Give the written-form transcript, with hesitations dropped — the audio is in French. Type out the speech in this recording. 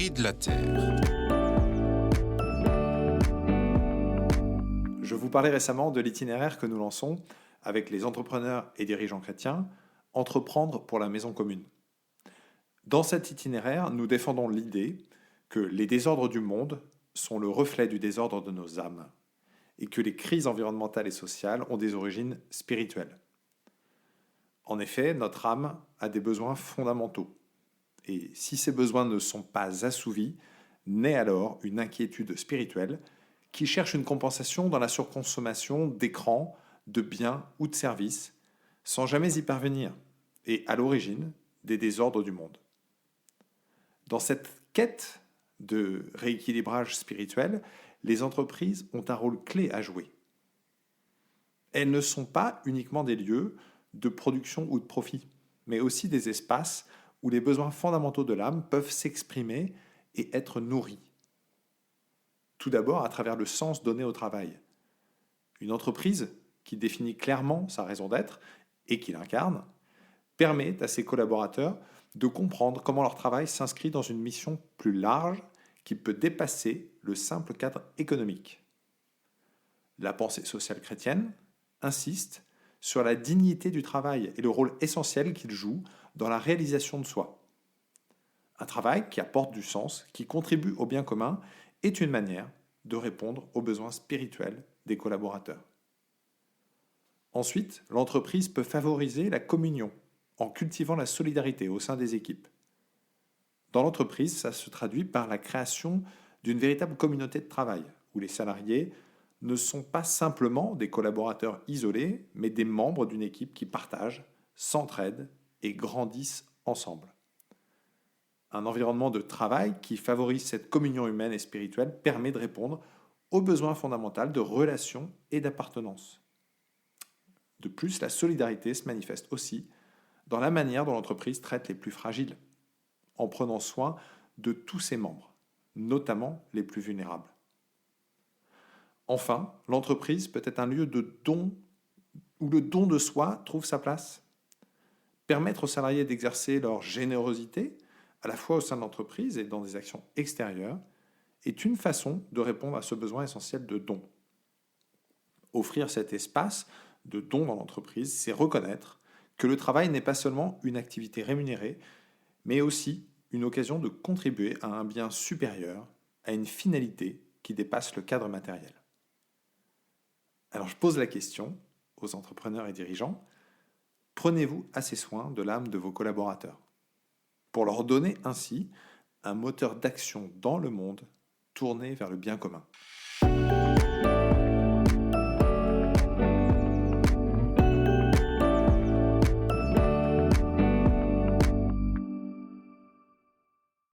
prix de la terre. Je vous parlais récemment de l'itinéraire que nous lançons avec les entrepreneurs et dirigeants chrétiens, Entreprendre pour la maison commune. Dans cet itinéraire, nous défendons l'idée que les désordres du monde sont le reflet du désordre de nos âmes et que les crises environnementales et sociales ont des origines spirituelles. En effet, notre âme a des besoins fondamentaux. Et si ces besoins ne sont pas assouvis, naît alors une inquiétude spirituelle qui cherche une compensation dans la surconsommation d'écrans, de biens ou de services, sans jamais y parvenir, et à l'origine des désordres du monde. Dans cette quête de rééquilibrage spirituel, les entreprises ont un rôle clé à jouer. Elles ne sont pas uniquement des lieux de production ou de profit, mais aussi des espaces où les besoins fondamentaux de l'âme peuvent s'exprimer et être nourris. Tout d'abord à travers le sens donné au travail. Une entreprise qui définit clairement sa raison d'être et qui l'incarne permet à ses collaborateurs de comprendre comment leur travail s'inscrit dans une mission plus large qui peut dépasser le simple cadre économique. La pensée sociale chrétienne insiste sur la dignité du travail et le rôle essentiel qu'il joue dans la réalisation de soi. Un travail qui apporte du sens, qui contribue au bien commun, est une manière de répondre aux besoins spirituels des collaborateurs. Ensuite, l'entreprise peut favoriser la communion en cultivant la solidarité au sein des équipes. Dans l'entreprise, ça se traduit par la création d'une véritable communauté de travail, où les salariés ne sont pas simplement des collaborateurs isolés, mais des membres d'une équipe qui partagent, s'entraident et grandissent ensemble. Un environnement de travail qui favorise cette communion humaine et spirituelle permet de répondre aux besoins fondamentaux de relation et d'appartenance. De plus, la solidarité se manifeste aussi dans la manière dont l'entreprise traite les plus fragiles, en prenant soin de tous ses membres, notamment les plus vulnérables. Enfin, l'entreprise peut être un lieu de don où le don de soi trouve sa place. Permettre aux salariés d'exercer leur générosité, à la fois au sein de l'entreprise et dans des actions extérieures, est une façon de répondre à ce besoin essentiel de don. Offrir cet espace de don dans l'entreprise, c'est reconnaître que le travail n'est pas seulement une activité rémunérée, mais aussi une occasion de contribuer à un bien supérieur, à une finalité qui dépasse le cadre matériel. Alors je pose la question aux entrepreneurs et dirigeants, prenez-vous assez soin de l'âme de vos collaborateurs pour leur donner ainsi un moteur d'action dans le monde tourné vers le bien commun ?